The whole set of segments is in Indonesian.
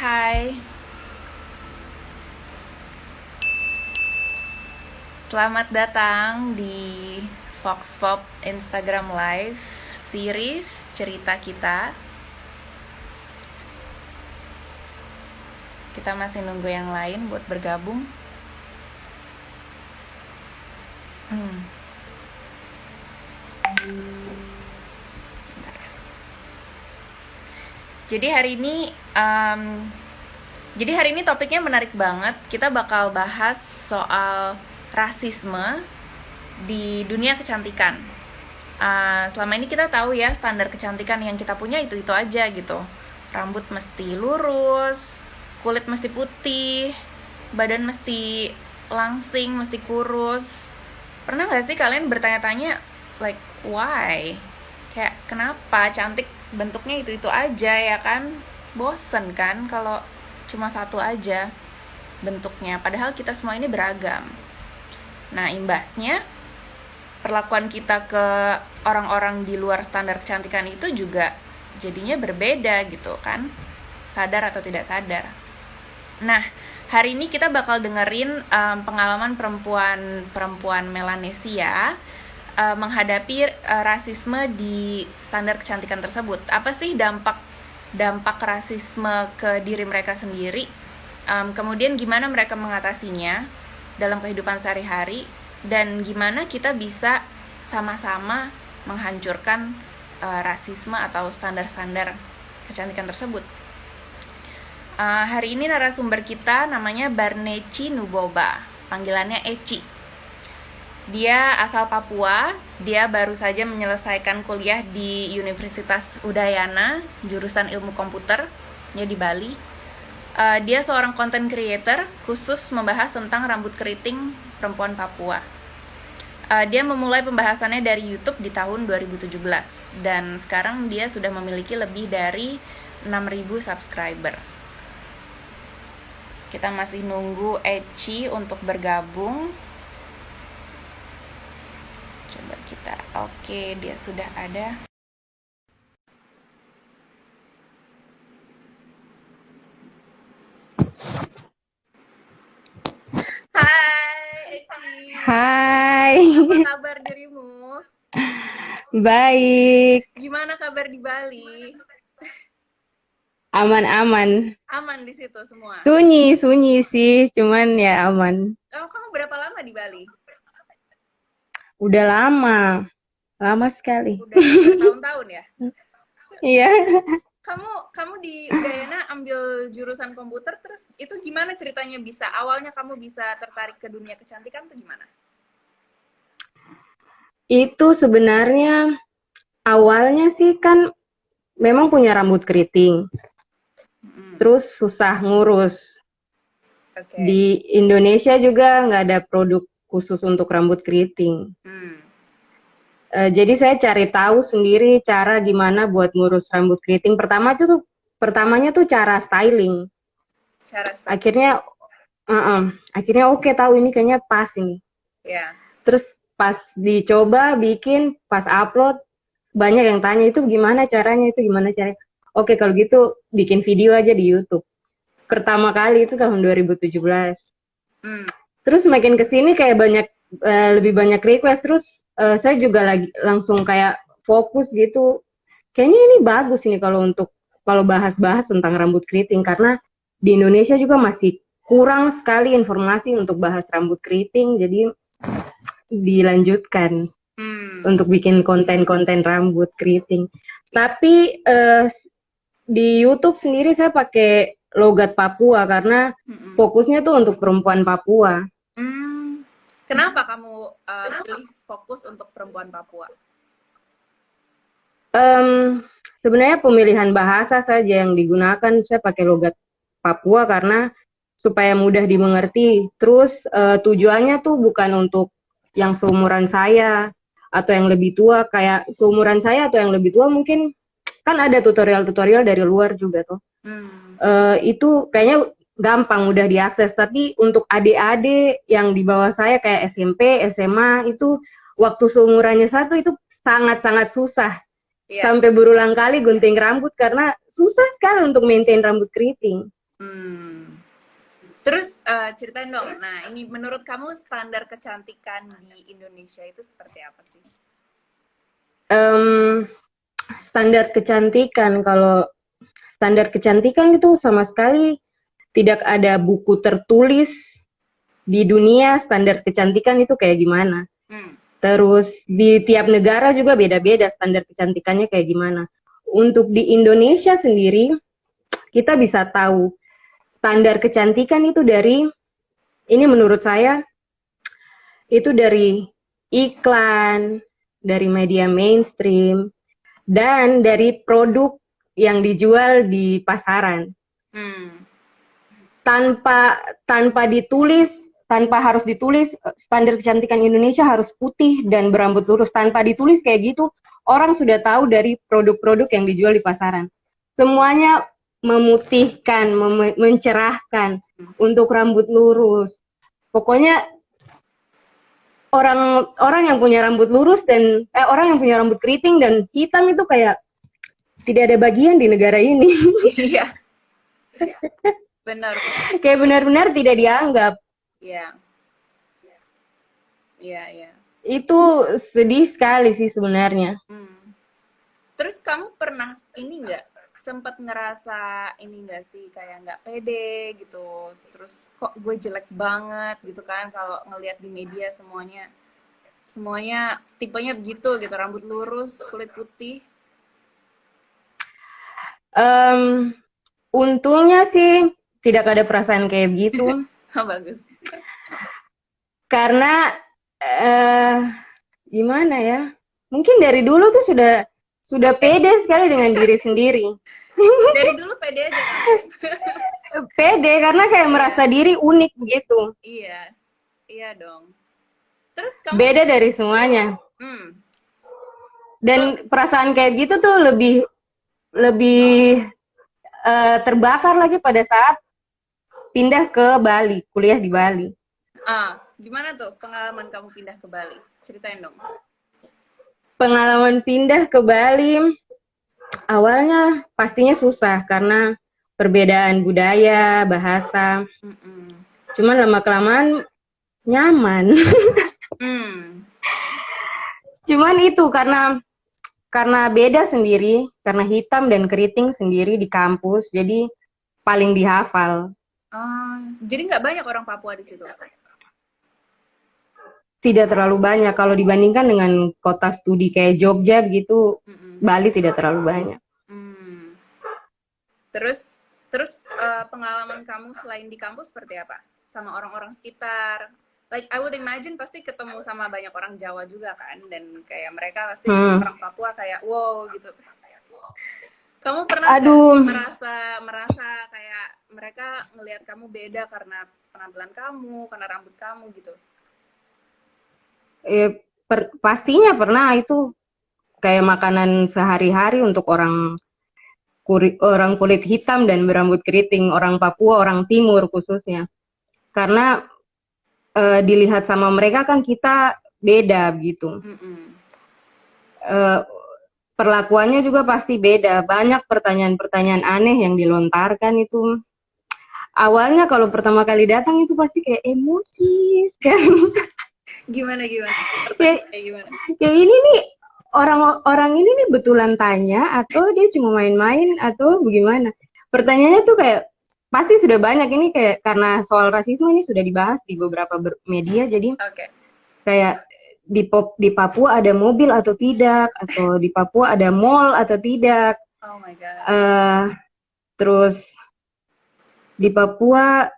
Hai, selamat datang di Vox Pop Instagram Live series cerita kita. Kita masih nunggu yang lain buat bergabung. Jadi hari ini topiknya menarik banget. Kita bakal bahas soal rasisme di dunia kecantikan. Selama ini kita tahu ya standar kecantikan yang kita punya itu aja gitu. Rambut mesti lurus, kulit mesti putih, badan mesti langsing, mesti kurus. Pernah gak sih kalian bertanya-tanya like why? Kayak kenapa cantik bentuknya itu aja ya kan? Bosen kan kalau cuma satu aja bentuknya, padahal kita semua ini beragam. Nah, imbasnya perlakuan kita ke orang-orang di luar standar kecantikan itu juga jadinya berbeda gitu kan, sadar atau tidak sadar. Nah, hari ini kita bakal dengerin pengalaman perempuan Melanesia menghadapi rasisme di standar kecantikan tersebut. Apa sih dampak rasisme ke diri mereka sendiri? Kemudian gimana mereka mengatasinya dalam kehidupan sehari-hari, dan gimana kita bisa sama-sama menghancurkan rasisme atau standar-standar kecantikan tersebut. Hari ini narasumber kita namanya Barneci Nuboba, panggilannya Eci. Dia asal Papua, dia baru saja menyelesaikan kuliah di Universitas Udayana, jurusan ilmu komputer, ya di Bali. Dia seorang content creator khusus membahas tentang rambut keriting perempuan Papua. Dia memulai pembahasannya dari YouTube di tahun 2017, dan sekarang dia sudah memiliki lebih dari 6.000 subscriber. Kita masih nunggu Eci untuk bergabung. Coba kita, oke, dia sudah ada. Hai Eci. Hai, Apa kabar dirimu? baik, Gimana kabar di Bali? aman-aman. Aman di situ semua? Sunyi sih, cuman ya aman. Oh, kamu berapa lama di Bali? Udah lama sekali. Udah bertahun-tahun ya? Iya, Kamu di Udayana ambil jurusan komputer, terus itu gimana ceritanya bisa? Awalnya kamu bisa tertarik ke dunia kecantikan tuh gimana? itu sebenarnya awalnya sih kan memang punya rambut keriting, terus susah ngurus. Oke. Di Indonesia juga nggak ada produk khusus untuk rambut keriting. Jadi saya cari tahu sendiri cara gimana buat ngurus rambut keriting. Pertamanya tuh cara styling. Cara Akhirnya oke, tahu ini kayaknya pas ini. ya. Terus pas dicoba bikin, pas upload, banyak yang tanya itu gimana caranya. Oke, kalau gitu bikin video aja di YouTube. Pertama kali itu tahun 2017. Terus makin kesini kayak lebih banyak request. Terus saya juga langsung kayak fokus gitu. Kayaknya ini bagus ini kalau bahas-bahas tentang rambut keriting, karena di Indonesia juga masih kurang sekali informasi untuk bahas rambut keriting. Jadi dilanjutkan untuk bikin konten-konten rambut keriting. Tapi di YouTube sendiri saya pakai logat Papua karena fokusnya tuh untuk perempuan Papua. Kenapa kamu pilih fokus untuk perempuan Papua? Sebenarnya pemilihan bahasa saja yang digunakan, saya pakai logat Papua karena supaya mudah dimengerti. Terus tujuannya tuh bukan untuk yang seumuran saya atau yang lebih tua. Kayak seumuran saya atau yang lebih tua mungkin kan ada tutorial-tutorial dari luar juga tuh. Itu kayaknya gampang, mudah diakses. Tapi untuk adik-adik yang di bawah saya kayak SMP, SMA, itu waktu seumurannya satu itu sangat-sangat susah. Sampai berulang kali gunting rambut karena susah sekali untuk maintain rambut keriting. Hmm. Terus ceritain dong. Nah, ini menurut kamu standar kecantikan di Indonesia itu seperti apa sih? Em, Standar kecantikan, kalau standar kecantikan itu sama sekali tidak ada buku tertulis di dunia standar kecantikan itu kayak gimana. Hmm. Terus di tiap negara juga beda-beda standar kecantikannya kayak gimana. Untuk di Indonesia sendiri, kita bisa tahu standar kecantikan itu dari, ini menurut saya, itu dari iklan, dari media mainstream, dan dari produk yang dijual di pasaran. Hmm. Tanpa tanpa ditulis, tanpa harus ditulis standar kecantikan Indonesia harus putih dan berambut lurus. Tanpa ditulis kayak gitu, orang sudah tahu dari produk-produk yang dijual di pasaran. Semuanya memutihkan, mencerahkan untuk rambut lurus. Pokoknya orang orang yang punya rambut lurus dan orang yang punya rambut keriting dan hitam itu kayak tidak ada bagian di negara ini. Iya, benar. Kayak benar-benar tidak dianggap. Iya, iya, iya. Itu sedih sekali sih sebenarnya. Hmm. Terus kamu pernah ini nggak sempat ngerasa ini nggak sih kayak nggak pede gitu, terus kok gue jelek banget gitu kan kalau ngelihat di media semuanya semuanya tipenya begitu gitu, rambut lurus, kulit putih. Um, Untungnya sih tidak ada perasaan kayak gitu. Oh, bagus. Karena eh gimana ya? Mungkin dari dulu tuh sudah Oke. pede sekali dengan diri sendiri. Dari dulu pede aja kamu. Pede karena kayak Iya, merasa diri unik begitu. iya, iya dong. Terus kamu, Beda dari semuanya. hmm, lo, Dan perasaan kayak gitu tuh lebih lebih terbakar lagi pada saat pindah ke Bali, kuliah di Bali. gimana tuh pengalaman kamu pindah ke Bali? Ceritain dong. Pengalaman pindah ke Bali, awalnya pastinya susah karena perbedaan budaya, bahasa. Mm-mm. Cuman lama-kelamaan nyaman. Hmm. Cuman itu karena beda sendiri, karena hitam dan keriting sendiri di kampus, jadi paling dihafal. Jadi nggak banyak orang Papua di situ. Tidak terlalu banyak kalau dibandingkan dengan kota studi kayak Jogja gitu, Mm-mm. Bali tidak terlalu banyak. Hmm. Terus terus pengalaman kamu selain di kampus seperti apa? Sama orang-orang sekitar. Like I would imagine pasti ketemu sama banyak orang Jawa juga kan, dan kayak mereka pasti Hmm. orang Papua kayak wow gitu. Kamu pernah nggak Aduh, merasa merasa kayak mereka ngelihat kamu beda karena penampilan kamu, karena rambut kamu gitu? pastinya pernah itu kayak makanan sehari-hari untuk orang kulit hitam dan berambut keriting, orang Papua, orang Timur khususnya. Karena dilihat sama mereka kan kita beda gitu. Mm-mm. Eh, Perlakuannya juga pasti beda. Banyak pertanyaan-pertanyaan aneh yang dilontarkan itu. Awalnya kalau pertama kali datang itu pasti kayak emosi sekali. Gimana gimana? Kayak, Pertanyaannya gimana? kayak ini nih orang-orang ini nih betulan tanya atau dia cuma main-main atau bagaimana? Pertanyaannya tuh kayak pasti sudah banyak ini kayak karena soal rasisme ini sudah dibahas di beberapa media jadi Oke. Okay. kayak di Papua ada mobil atau tidak atau di Papua ada mall atau tidak. Oh my god. Terus di Papua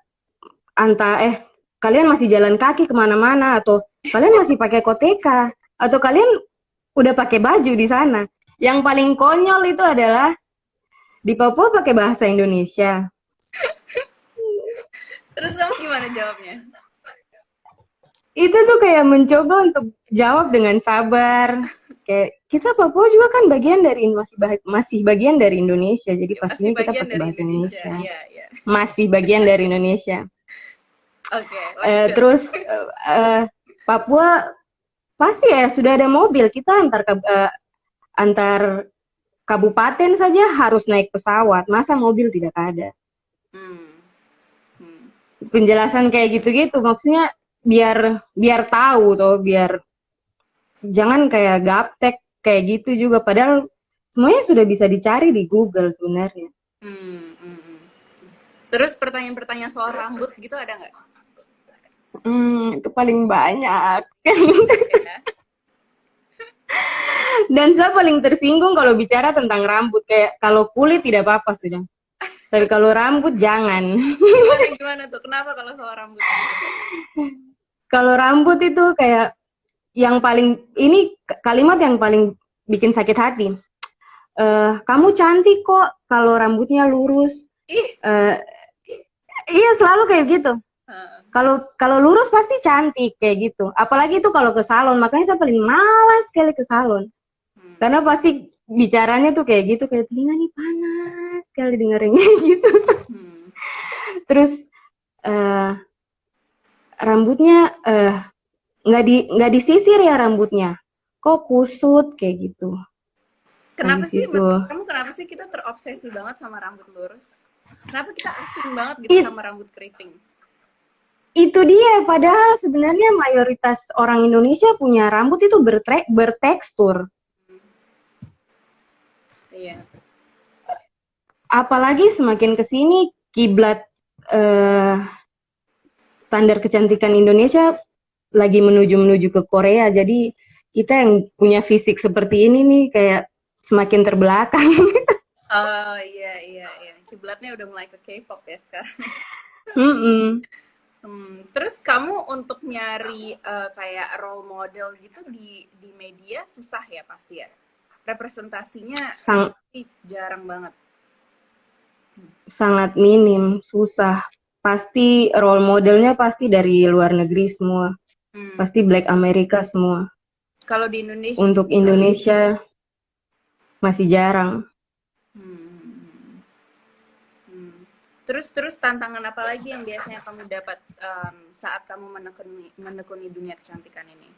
kalian masih jalan kaki kemana-mana atau kalian masih pakai koteka atau kalian udah pakai baju di sana. Yang paling konyol itu adalah di Papua pakai bahasa Indonesia. Terus kamu gimana jawabnya? Itu tuh kayak mencoba untuk jawab dengan sabar. Kayak kita Papua juga kan bagian dari masih bagian dari Indonesia, jadi Masih pastinya kita bagian pakai dari bahasa Indonesia. Indonesia. Iya, iya. Masih bagian dari Indonesia. Oke, okay, lanjut. Terus Papua pasti ya sudah ada mobil, kita antar kabupaten saja harus naik pesawat, masa mobil tidak ada. Hmm. Penjelasan kayak gitu-gitu maksudnya biar biar tahu tuh, biar jangan kayak gaptek kayak gitu juga. Padahal semuanya sudah bisa dicari di Google sebenarnya. Hmm, hmm, hmm. Terus pertanyaan-pertanyaan soal rambut gitu ada nggak? Itu paling banyak. Banyak ya. Dan saya paling tersinggung kalau bicara tentang rambut. Kayak kalau kulit tidak apa-apa sudah. Tapi kalau rambut jangan. Gimana gimana tuh? Kenapa kalau soal rambut? Kalau rambut itu kayak yang paling, ini kalimat yang paling bikin sakit hati. Kamu cantik kok kalau rambutnya lurus. Ih, Eh, iya selalu kayak gitu. heeh. Kalau kalau lurus pasti cantik kayak gitu. Apalagi itu kalau ke salon. Makanya saya paling malas sekali ke salon. Hmm, Karena pasti bicaranya tuh kayak gitu, kayak telinga nih panas sekali dengerinnya gitu. hmm. Terus eh, rambutnya nggak disisir ya rambutnya. Kok kusut kayak gitu. Kenapa Habis sih itu menurut kamu kenapa sih kita terobsesi banget sama rambut lurus? Kenapa kita asing banget gitu it, sama rambut keriting? itu dia, padahal sebenarnya mayoritas orang Indonesia punya rambut itu bertekstur. Iya. Apalagi semakin kesini kiblat eh, standar kecantikan Indonesia lagi menuju ke Korea. Jadi kita yang punya fisik seperti ini nih kayak semakin terbelakang. Oh iya iya iya. Kiblatnya udah mulai ke K-pop ya sekarang. Mm-mm. Terus kamu untuk nyari kayak role model gitu di media susah ya pasti ya. Representasinya Sang, jarang banget. sangat minim, susah. Pasti role modelnya pasti dari luar negeri semua. Hmm. Pasti Black America semua. Kalau di Indonesia, Untuk Indonesia masih jarang. hmm. Hmm. Terus tantangan apa lagi yang biasanya kamu dapat saat kamu menekuni dunia kecantikan ini?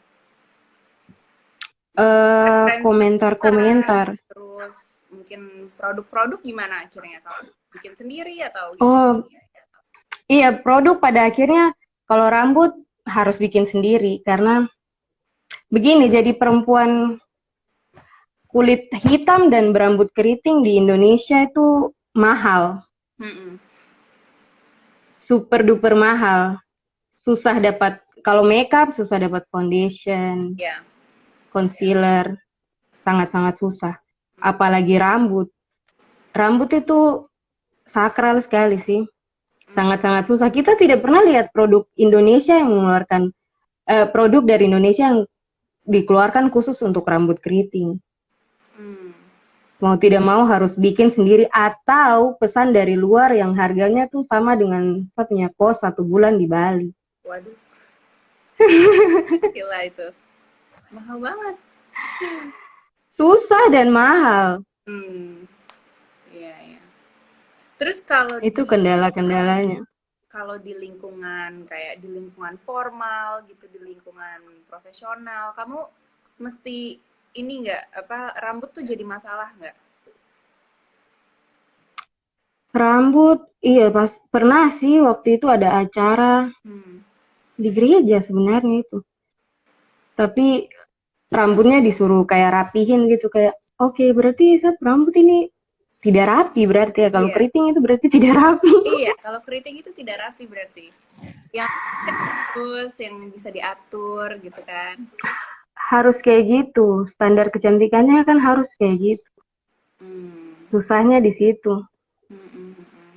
Komentar-komentar. Terus mungkin produk-produk gimana akhirnya kamu bikin sendiri atau gimana? Oh, iya, produk pada akhirnya kalau rambut harus bikin sendiri karena begini, jadi perempuan kulit hitam dan berambut keriting di Indonesia itu mahal, Mm-mm. super duper mahal. Susah dapat, kalau makeup susah dapat foundation, Ya. concealer, sangat-sangat susah. Apalagi rambut. Rambut itu sakral sekali sih. Sangat-sangat susah. Kita tidak pernah lihat produk Indonesia yang mengeluarkan produk dari Indonesia yang dikeluarkan khusus untuk rambut keriting. Hmm. Mau tidak mau harus bikin sendiri atau pesan dari luar yang harganya tuh sama dengan saya punya kos 1 bulan di Bali. Waduh, gila itu. Mahal banget. Susah dan mahal. Hmm. Iya, iya. Terus kalau Itu di kendala-kendalanya. kalau di lingkungan kayak di lingkungan formal gitu, di lingkungan profesional, kamu mesti ini nggak apa rambut tuh jadi masalah nggak? Rambut, iya pas pernah sih waktu itu ada acara Hmm. di gereja sebenarnya itu. Tapi rambutnya disuruh kayak rapihin gitu kayak oke, berarti saya rambut ini tidak rapi berarti ya, kalau Iya, keriting itu berarti tidak rapi. iya. Kalau keriting itu tidak rapi berarti. Yang bagus, yang bisa diatur gitu kan. Harus kayak gitu, standar kecantikannya kan harus kayak gitu. Hmm. Susahnya di situ. Hmm, hmm, hmm.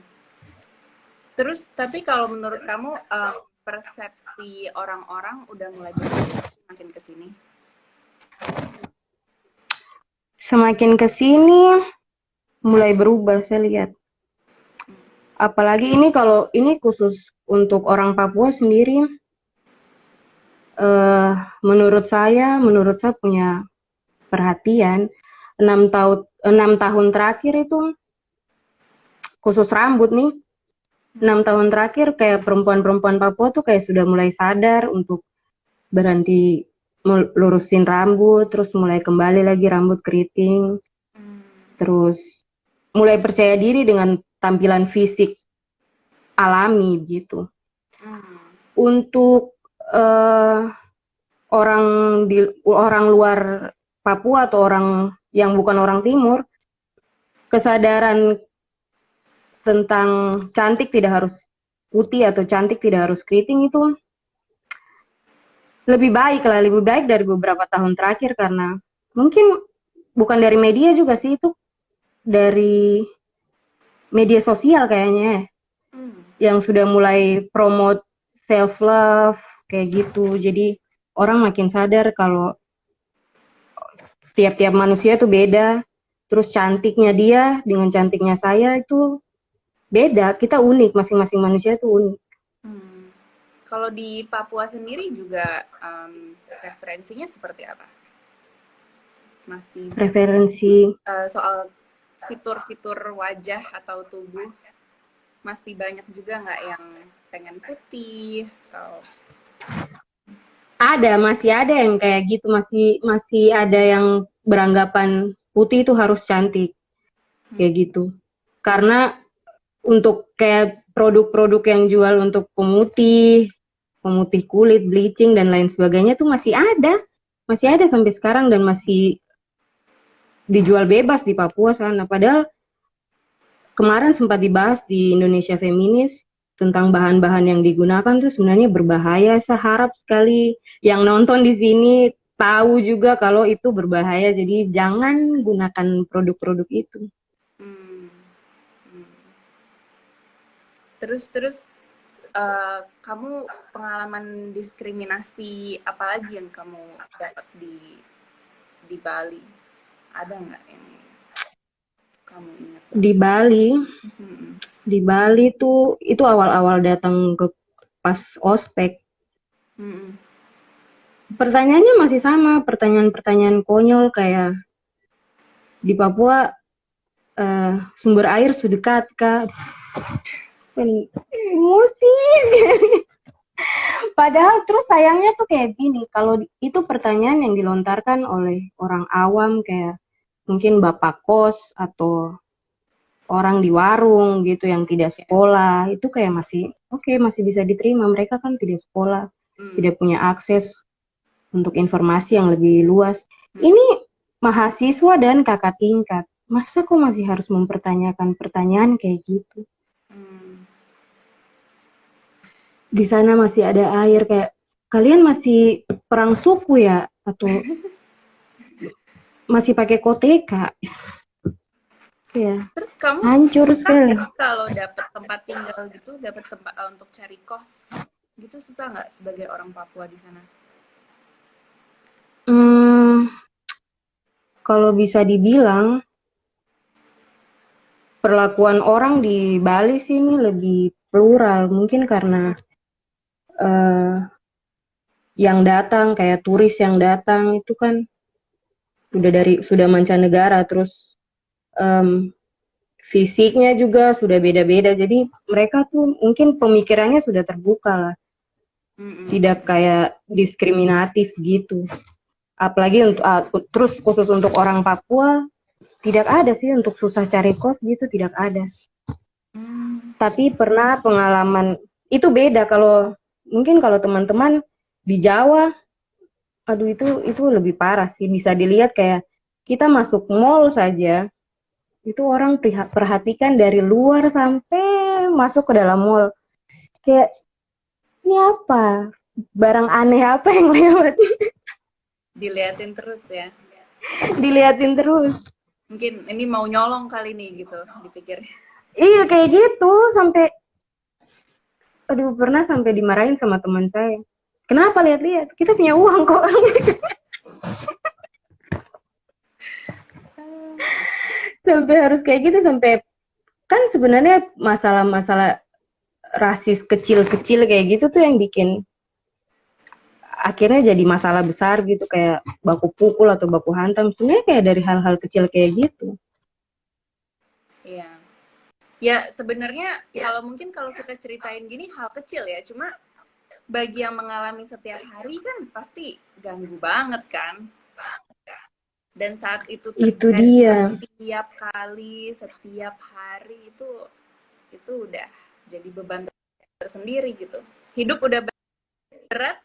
Terus, tapi kalau menurut kamu persepsi orang-orang udah mulai berubah makin ke sini? Semakin ke sini mulai berubah saya lihat. Apalagi ini kalau ini khusus untuk orang Papua sendiri, eh, menurut saya punya perhatian 6 tahun terakhir itu khusus rambut nih, 6 tahun terakhir kayak perempuan-perempuan Papua tuh kayak sudah mulai sadar untuk berhenti lurusin rambut, terus mulai kembali lagi rambut keriting, Hmm. terus mulai percaya diri dengan tampilan fisik alami gitu. Hmm. Untuk orang luar Papua atau orang yang bukan orang Timur, kesadaran tentang cantik tidak harus putih atau cantik tidak harus keriting itu lebih baik lah, lebih baik dari beberapa tahun terakhir, karena mungkin bukan dari media juga sih, itu dari media sosial kayaknya Hmm. yang sudah mulai promote self love kayak gitu. Jadi orang makin sadar kalau tiap-tiap manusia tuh beda. Terus cantiknya dia dengan cantiknya saya itu beda. Kita unik, masing-masing manusia tuh unik. Hmm. Kalau di Papua sendiri juga referensinya seperti apa? Masih Preferensi soal fitur-fitur wajah atau tubuh masih banyak juga nggak yang pengen putih atau ada, masih ada yang kayak gitu, masih masih ada yang beranggapan putih itu harus cantik hmm. kayak gitu. Karena untuk kayak produk-produk yang jual untuk pemutih, pemutih kulit, bleaching dan lain sebagainya tuh masih ada sampai sekarang dan masih dijual bebas di Papua sana. Padahal kemarin sempat dibahas di Indonesia Feminis tentang bahan-bahan yang digunakan tuh sebenarnya berbahaya. Saya harap sekali yang nonton di sini tahu juga kalau itu berbahaya. Jadi jangan gunakan produk-produk itu. Hmm. Hmm. Terus kamu pengalaman diskriminasi apa lagi yang kamu dapat di Bali? Ada nggak yang kamu ingat banget? Di Bali, Hmm. di Bali tuh itu awal-awal datang ke pas ospek. Hmm. Pertanyaannya masih sama, pertanyaan-pertanyaan konyol kayak di Papua sumber air sudah dekat kah? Emosi. Padahal terus sayangnya tuh kayak gini, kalau itu pertanyaan yang dilontarkan oleh orang awam kayak mungkin bapak kos atau orang di warung gitu yang tidak Ya. sekolah, itu kayak masih oke, masih bisa diterima. Mereka kan tidak sekolah, Hmm. tidak punya akses untuk informasi yang lebih luas. Hmm. Ini mahasiswa dan kakak tingkat. Masa kok masih harus mempertanyakan pertanyaan kayak gitu? Hmm. Di sana masih ada air, kayak kalian masih perang suku ya atau masih pakai koteka? Ya, Terus kamu hancur susah sekali. nggak sih kalau dapat tempat tinggal gitu, dapat tempat untuk cari kos gitu susah nggak sebagai orang Papua di sana? Hmm, kalau bisa dibilang perlakuan orang di Bali sini lebih plural, mungkin karena eh, yang datang kayak turis yang datang itu kan sudah mancanegara, terus em, fisiknya juga sudah beda-beda, jadi mereka tuh mungkin pemikirannya sudah terbuka lah, Mm-mm. tidak kayak diskriminatif gitu. Apalagi untuk terus khusus untuk orang Papua tidak ada sih untuk susah cari kos gitu, tidak ada. Hmm. Tapi pernah pengalaman itu beda kalau mungkin kalau teman-teman di Jawa, aduh itu lebih parah sih, bisa dilihat kayak kita masuk mall saja itu orang perhatikan dari luar sampai masuk ke dalam mall, kayak ini apa, barang aneh apa yang lewat. Diliatin terus ya. Diliatin terus. Mungkin ini mau nyolong kali nih gitu dipikir. Iya kayak gitu, sampai aduh pernah sampai dimarahin sama teman saya. Kenapa lihat-lihat? Kita punya uang kok. Sampai harus kayak gitu, sampai kan sebenarnya masalah-masalah rasis kecil-kecil kayak gitu tuh yang bikin akhirnya jadi masalah besar gitu, kayak baku pukul atau baku hantam, sebenarnya kayak dari hal-hal kecil kayak gitu. Iya. Ya sebenarnya kalau mungkin kalau kita ceritain gini hal kecil ya, cuma bagi yang mengalami setiap hari kan pasti ganggu banget kan. Dan saat itu Itu terjadi dia. setiap kali, setiap hari itu udah jadi beban tersendiri gitu. Hidup udah berat,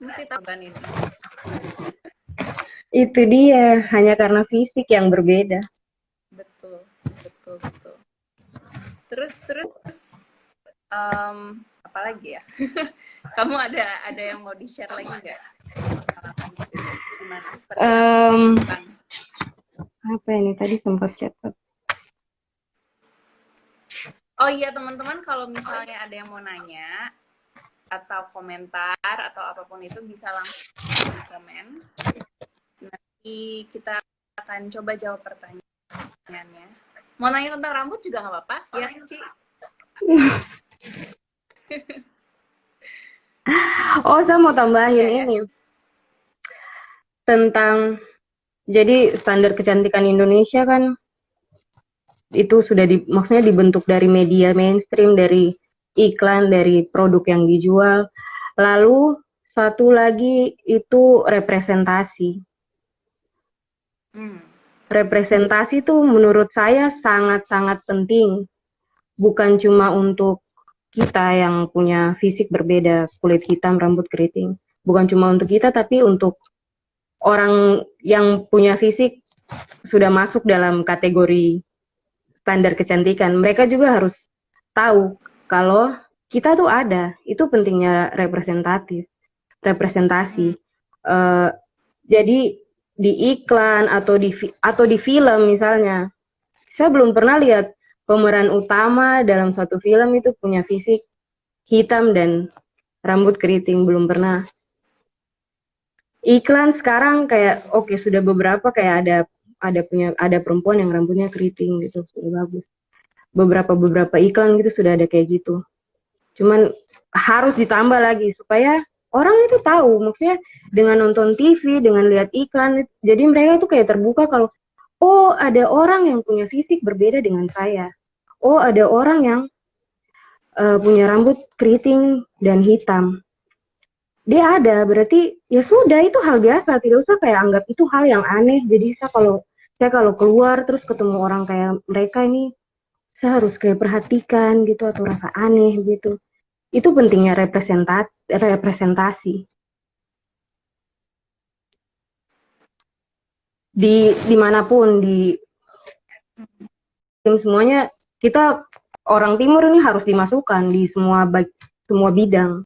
mesti tambahan ini. Itu dia, hanya karena fisik yang berbeda. Betul, betul, betul. Terus apa lagi ya? Kamu ada yang mau di-share lagi nggak? Gimana? Seperti apa? Apa ini tadi sempat catat. Oh iya teman-teman, kalau misalnya ada yang mau nanya atau komentar atau apapun itu bisa langsung di komen. Nanti kita akan coba jawab pertanyaannya. Mau nanya tentang rambut juga nggak apa-apa, ya Ci? Oh, saya mau tambahin Iya, ini. Tentang, jadi standar kecantikan Indonesia kan itu sudah maksudnya dibentuk dari media mainstream, dari iklan, dari produk yang dijual. Lalu satu lagi itu representasi. Representasi itu menurut saya sangat-sangat penting. Bukan cuma untuk kita yang punya fisik berbeda, kulit hitam, rambut keriting. Bukan cuma untuk kita, tapi untuk orang yang punya fisik sudah masuk dalam kategori standar kecantikan. Mereka juga harus tahu kalau kita tuh ada. Itu pentingnya representasi. Jadi di iklan atau di film misalnya, saya belum pernah lihat pemeran utama dalam suatu film itu punya fisik hitam dan rambut keriting, belum pernah. Iklan sekarang kayak oke, sudah beberapa kayak ada perempuan yang rambutnya keriting gitu, sudah bagus. Beberapa iklan gitu sudah ada kayak gitu. Cuman harus ditambah lagi supaya orang itu tahu, maksudnya dengan nonton TV, dengan lihat iklan, jadi mereka tuh kayak terbuka kalau oh ada orang yang punya fisik berbeda dengan saya. Oh ada orang yang punya rambut keriting dan hitam. Dia ada, berarti ya sudah itu hal biasa, tidak usah kayak anggap itu hal yang aneh. Jadi saya kalau keluar terus ketemu orang kayak mereka ini, saya harus kayak perhatikan gitu atau rasa aneh gitu. Itu pentingnya representasi. Dimanapun di semuanya, kita orang timur ini harus dimasukkan di semua bidang.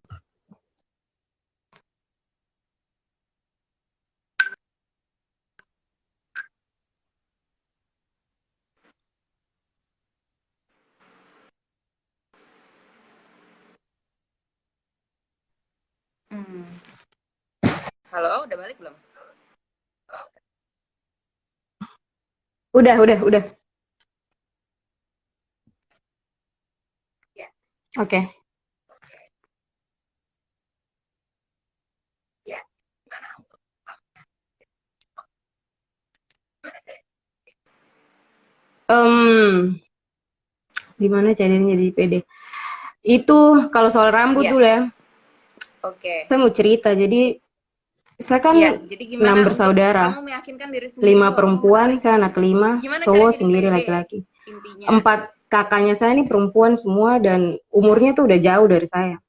Halo, udah balik belum? Udah. Ya. Oke. Ya. Gimana caranya jadi pede? Itu kalau soal rambut dulu ya. Oke. Saya mau cerita. Jadi saya kan jadi 6 bersaudara. kamu meyakinkan diri sendiri 5 perempuan, saya anak kelima, cowok sendiri laki-laki. Intinya. 4 kakaknya saya ini perempuan semua dan umurnya tuh udah jauh dari saya.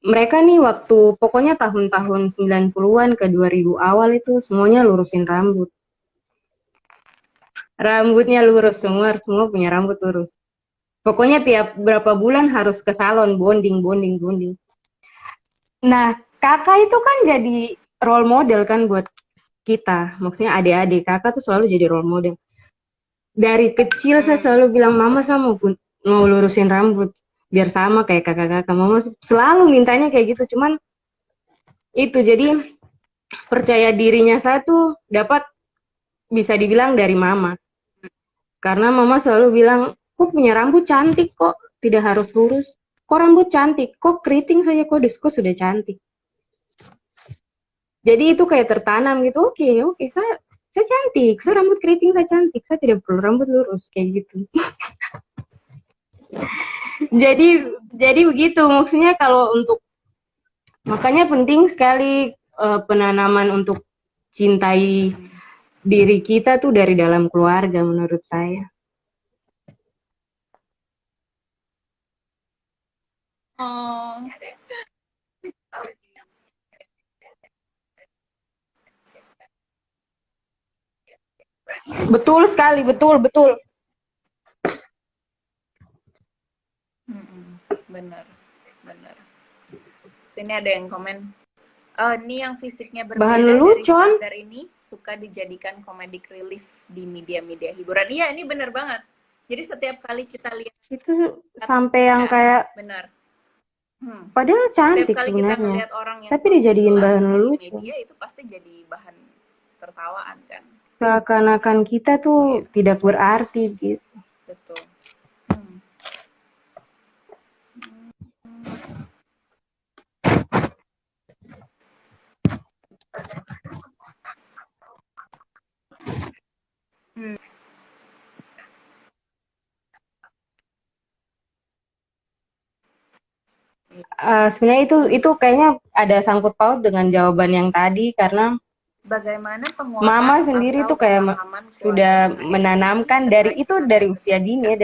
Mereka nih waktu pokoknya tahun-tahun 90-an ke 2000 awal itu semuanya lurusin rambut. Rambutnya lurus semua punya rambut lurus. Pokoknya tiap berapa bulan harus ke salon bonding. Nah, kakak itu kan jadi role model kan buat kita. Maksudnya adik-adik kakak tuh selalu jadi role model. Dari kecil saya selalu bilang, mama saya mau lurusin rambut biar sama kayak kakak-kakak. Mama selalu mintanya kayak gitu. Cuman itu jadi percaya dirinya saya tuh dapat bisa dibilang dari mama. Karena mama selalu bilang, kok punya rambut cantik kok, tidak harus lurus. Kok rambut cantik, kok keriting saja kok sudah cantik. Jadi itu kayak tertanam gitu, oke, saya cantik, saya rambut keriting saya cantik, saya tidak perlu rambut lurus kayak gitu. jadi begitu, maksudnya kalau untuk makanya penting sekali penanaman untuk cintai diri kita tuh dari dalam keluarga menurut saya. Oh, Betul sekali, betul, betul. benar, benar. Sini ada yang komen. Ini yang fisiknya Bahan berbeda dari lelucon, standar ini suka dijadikan comedic relief di media-media hiburan. Iya, ini benar banget. Jadi setiap kali kita lihat, itu sampai yang ya, kayak, benar. Hmm. padahal Setiap cantik kali kita sebenarnya. ngelihat orang yang Tapi dijadiin bermunculan bahan di lelucon. media itu pasti jadi bahan tertawaan kan? Seakan-akan kita tuh Iya, tidak berarti gitu. betul. Hmm. Hmm. Sebenarnya itu kayaknya ada sangkut paut dengan jawaban yang tadi karena Bagaimana mama penguatan sendiri atau tuh kayak pemahaman keluarga sudah di KMC menanamkan dari terkait itu dari standar usia dini kecantikan? ya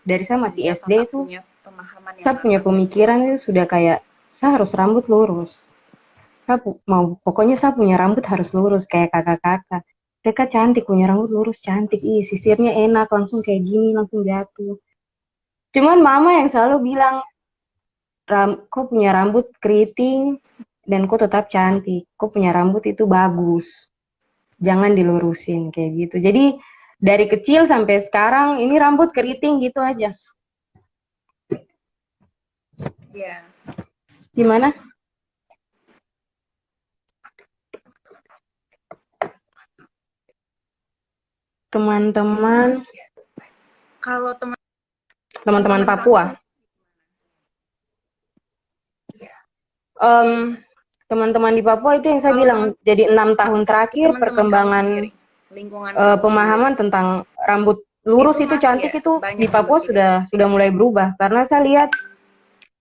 dari saya masih Sehingga SD kakak itu punya pemahaman yang saya punya matang dan kuat. pemikiran itu sudah kayak saya harus rambut lurus. Mau pokoknya saya punya rambut harus lurus kayak kakak-kakak. Mereka cantik punya rambut lurus cantik, ih sisirnya enak langsung kayak gini langsung jatuh. Cuman mama yang selalu bilang kau punya rambut keriting dan kau tetap cantik. Kau punya rambut itu bagus. Jangan dilurusin kayak gitu. Jadi dari kecil sampai sekarang ini rambut keriting gitu aja. Iya. Gimana? Teman-teman, Kalau teman-teman teman-teman kamu Papua. sendiri, Em, Teman-teman di Papua itu yang saya kalau bilang jadi 6 tahun terakhir teman-teman kamu perkembangan sendiri, lingkungan kamu sendiri, pemahaman tentang rambut itu lurus itu masih cantik ya itu di banyak yang Papua berbeda. sudah mulai berubah karena saya lihat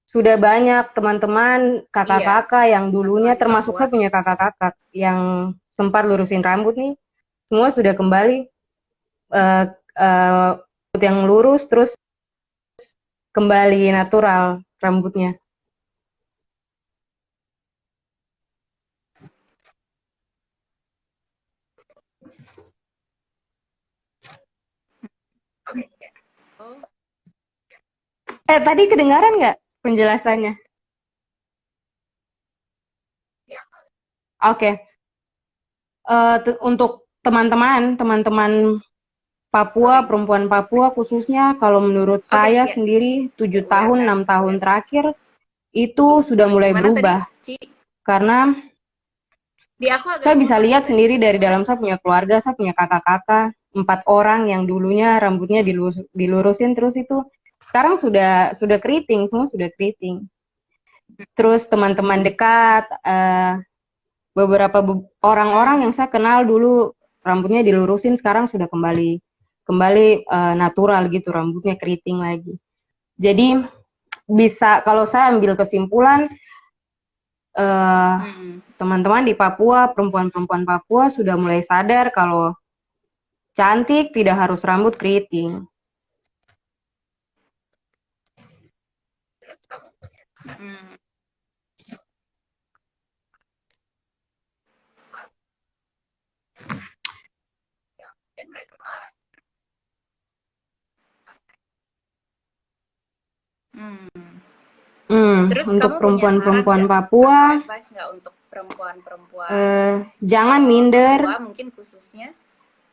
sudah banyak teman-teman Iya, kakak-kakak yang teman-teman dulunya di termasuk Papua. saya punya kakak-kakak yang sempat lurusin rambut nih semua sudah kembali eh, rambut yang lurus terus kembali natural rambutnya. Oh, Tadi kedengaran nggak penjelasannya? Oke. Untuk teman-teman Papua, sorry, perempuan Papua koneksi. khususnya, kalau menurut Oke, saya ya, sendiri ya 7 tahun, UMR, 6 tahun UMR. terakhir itu sudah Sorry, mulai gimana tadi, berubah. Ci? Karena Di aku agak saya bisa potong ya lihat tadi. sendiri dari Gimana? dalam saya punya keluarga, saya punya kakak-kakak, 4 orang yang dulunya rambutnya dilurusin terus itu sekarang sudah keriting, semua sudah keriting. Terus teman-teman dekat, beberapa orang-orang yang Hmm. saya kenal dulu rambutnya dilurusin sekarang sudah kembali kembali natural gitu rambutnya keriting lagi. Jadi bisa kalau saya ambil kesimpulan eh, Hmm. teman-teman di Papua, perempuan-perempuan Papua sudah mulai sadar kalau cantik tidak harus rambut keriting. Hmm. Hmm. Terus Untuk kamu punya saran perempuan-perempuan nggak Papua, atau advice nggak untuk perempuan-perempuan jangan minder, Papua mungkin khususnya?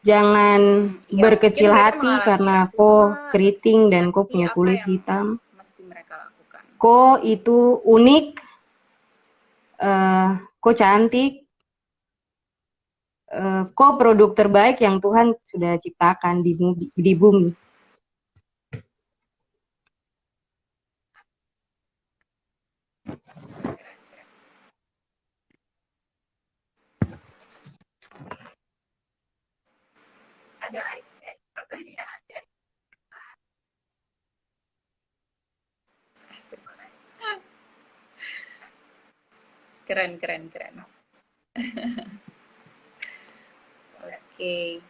jangan Ya mungkin berkecil mereka hati mengalami karena rasisme kok atau keriting dan kok diskriminasi, punya apa kulit yang hitam. mesti mereka lakukan? Kok itu unik, kok cantik, kok produk terbaik yang Tuhan sudah ciptakan di bumi. Ada pertanyaan. Asik. Keren, keren, keren. Oke.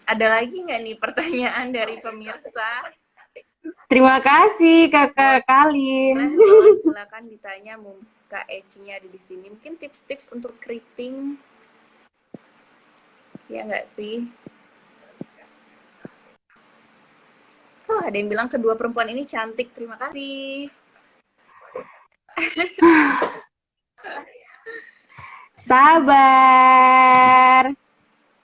Ada lagi nggak nih pertanyaan dari pemirsa? Terima kasih Kakak Kalin. Boleh loh, silakan ditanya Kak Eci-nya ada di sini. Mungkin tips-tips untuk keriting, ya nggak sih? Oh, ada yang bilang kedua perempuan ini cantik. Terima kasih. Sabar.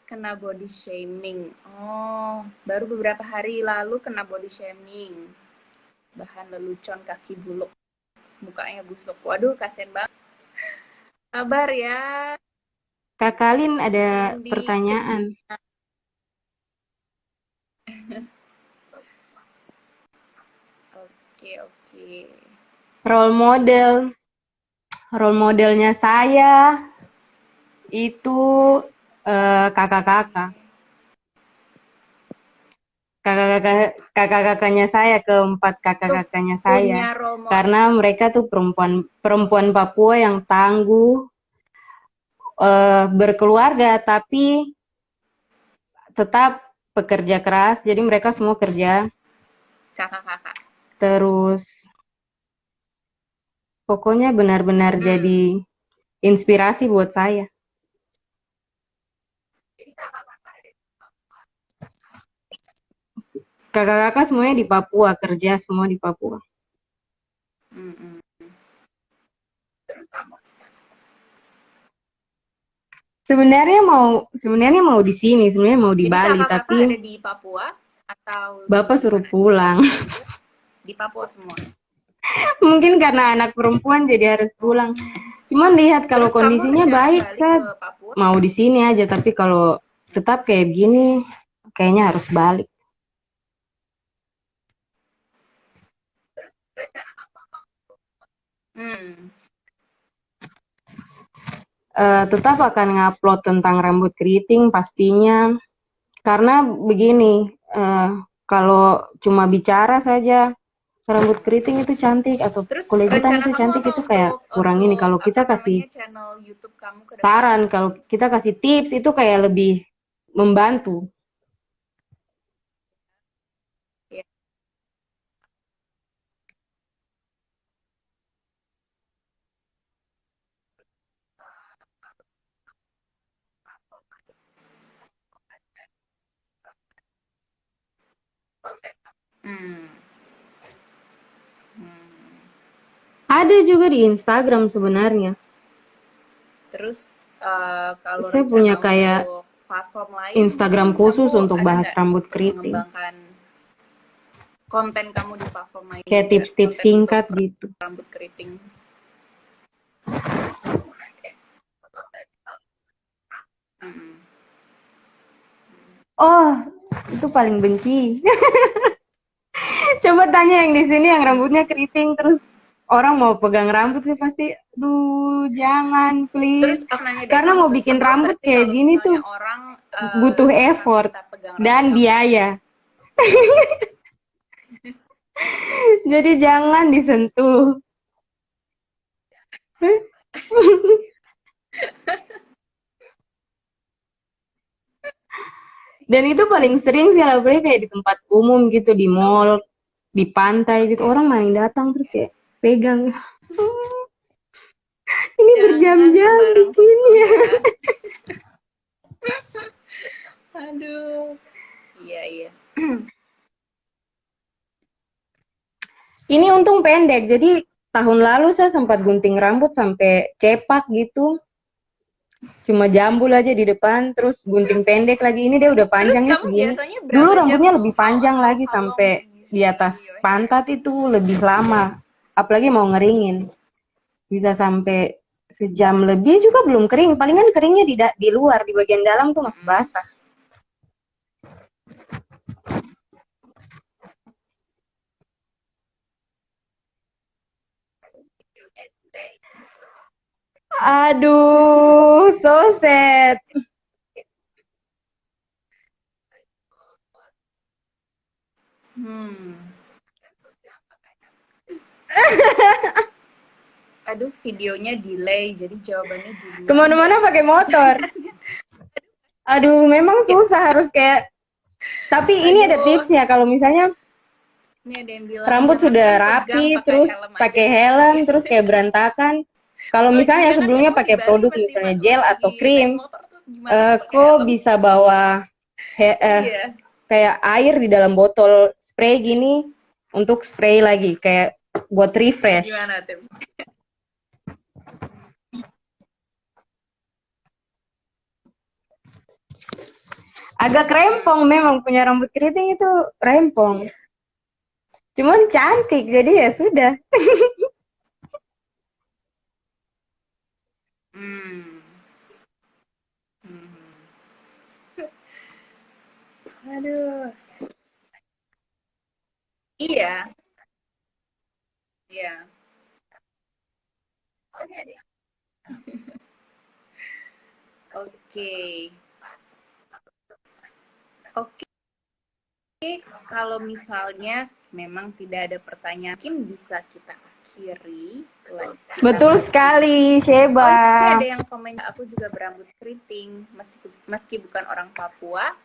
Kena body shaming. Oh, baru beberapa hari lalu kena body shaming. Bahan lelucon kaki buluk. Mukanya busuk. Waduh, kasihan banget. Sabar ya. Kak Kalin ada Belum pertanyaan. Oke, oke. Role modelnya saya itu kakak-kakak. Kakak-kakaknya saya, keempat kakak-kakaknya Punya saya. role model. Karena mereka tuh perempuan Papua yang tangguh, berkeluarga tapi tetap pekerja keras. Jadi mereka semua kerja. Kakak-kakak. Terus pokoknya benar-benar jadi inspirasi buat saya. Kakak-kakak semuanya di Papua, kerja semua di Papua. Sebenarnya mau di sini, sebenarnya mau di Jadi Bali, kakak-kakak tapi ada di Papua atau Bapak suruh mana? pulang. Di Papua semua. Mungkin karena anak perempuan jadi harus pulang. Cuman lihat kalau Terus kamu kondisinya rencana baik, balik saya ke Papua? mau di sini aja. Tapi kalau tetap kayak gini, kayaknya harus balik. Tetap akan ngupload tentang rambut keriting pastinya. Karena begini, kalau cuma bicara saja rambut keriting itu cantik atau Terus kulit hitam rencana itu kamu cantik, apa itu kayak kurang ini. Kalau apa kita namanya kasih channel YouTube kamu ke depan? saran, kalau kita kasih tips itu kayak lebih membantu. Ya. Ada juga di Instagram sebenarnya. Terus kalau Saya punya rencana kayak untuk platform lain, Instagram mungkin khusus kamu untuk ada bahas nggak rambut untuk keriting. mengembangkan konten kamu di platform lain Kayak juga, tips-tips konten singkat untuk gitu. rambut keriting. Oh, itu paling benci. Coba tanya yang di sini yang rambutnya keriting terus orang mau pegang rambut sih pasti, duh jangan Terus please. aku nanya deh, Karena kamu mau tuh bikin sebel nggak rambut sih kayak kalau gini tuh misalnya orang butuh suka effort minta pegang dan rambut kamu? biaya. Jadi jangan disentuh. Dan itu paling sering sih apalagi kayak di tempat umum gitu, di mall, di pantai gitu, orang main datang terus kayak pegang. Ini Jangan berjam-jam sembarang bikinnya. ya. Aduh. Iya, iya. Ini untung pendek, jadi tahun lalu saya sempat gunting rambut sampai cepak gitu. Cuma jambul aja di depan, terus gunting pendek lagi. Ini dia udah Terus panjangnya kamu segini. biasanya Dulu berapa jam rambutnya tuh? lebih panjang lagi How long sampai do you di usually atas do your hair? pantat itu lebih lama. Apalagi mau ngeringin. Bisa sampai sejam lebih juga belum kering. Palingan keringnya di luar, di bagian dalam tuh masih basah. Aduh, so sad. Aduh, videonya delay, jadi jawabannya duluan. Kemana-mana pakai motor. Aduh, memang susah harus kayak. Tapi ini ada tipsnya kalau misalnya Ini ada yang bilang Rambut sudah jangankan pegang rapi, pakai terus helm aja pakai helm, pusing. terus kayak berantakan. Kalau Oh misalnya iya kan sebelumnya kamu di pakai Bali produk pasti misalnya pas gel lagi atau naik krim, motor terus gimana tuh pakai kok helm? bisa bawa he- eh, Iya. kayak air di dalam botol spray gini untuk spray lagi, kayak buat refresh. Gimana tips? Agak rempong memang punya rambut keriting itu rempong. Cuman cantik, jadi ya sudah. Hmm. Hmm. Aduh. Iya, iya. Oke. Oke, kalau misalnya memang tidak ada pertanyaan, mungkin bisa kita akhiri live kita Betul kali sekali, ini. Sheba. Oh, ini ada yang komen, aku juga berambut keriting, meski bukan orang Papua,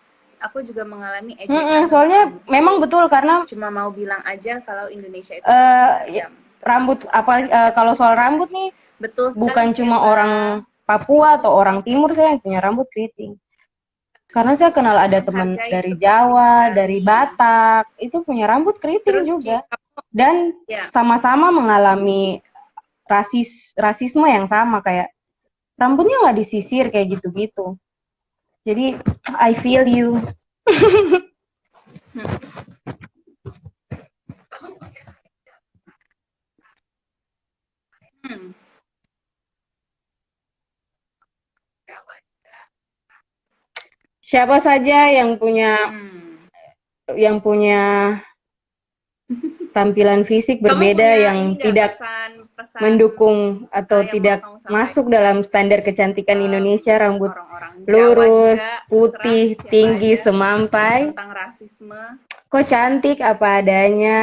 aku juga mengalami ejekan tentang Soalnya rambutku. memang betul karena Cuma mau bilang aja kalau Indonesia itu sangat beragam. rambut termasuk soal apa kecantikan kalau dan soal lain-lain. rambut nih Betul bukan sekali, cuma Sheba. orang Papua atau orang Timur saya yang punya rambut keriting. Karena saya kenal ada teman Menghargai dari itu penting Jawa, dari sekali. Batak, itu punya rambut keriting Terus, Ci, juga. Dan ya, sama-sama mengalami rasisme yang sama, kayak rambutnya nggak disisir kayak gitu-gitu. Jadi I feel you. hmm, Siapa saja hmm. yang punya tampilan fisik Kamu berbeda punya yang ini nggak tidak pesan mendukung atau yang mau tidak kamu masuk sampaikan dalam standar kecantikan Indonesia, rambut orang-orang Jawa lurus, juga, terserah putih, siapa tinggi, aja, semampai, tentang rasisme? kok cantik apa adanya,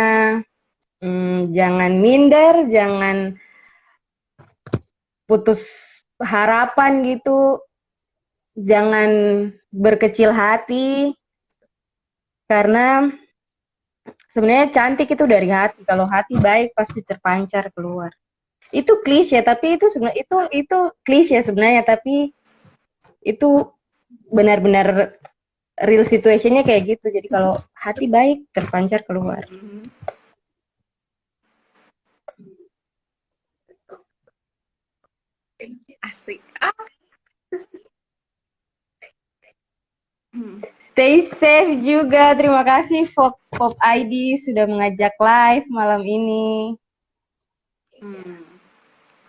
jangan minder, jangan putus harapan gitu, jangan berkecil hati, karena sebenarnya cantik itu dari hati. Kalau hati baik pasti terpancar keluar. Itu klise, tapi itu sebenarnya itu klise sebenarnya, tapi itu benar-benar real situationnya kayak gitu. Jadi kalau hati baik terpancar keluar. Asik. Stay safe juga. Terima kasih Fox Pop ID sudah mengajak live malam ini.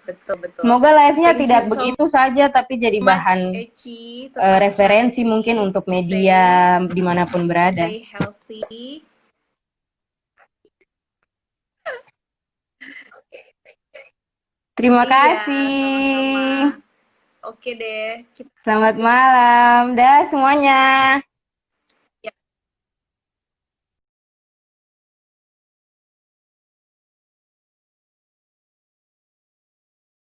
Betul. Semoga live-nya Thank tidak you so begitu saja, tapi jadi much, bahan Eci. Tetap referensi cantik, mungkin untuk safe, media dimanapun berada. stay healthy. Terima Iya, kasih. sama-sama. Oke deh. Selamat malam. Dah semuanya.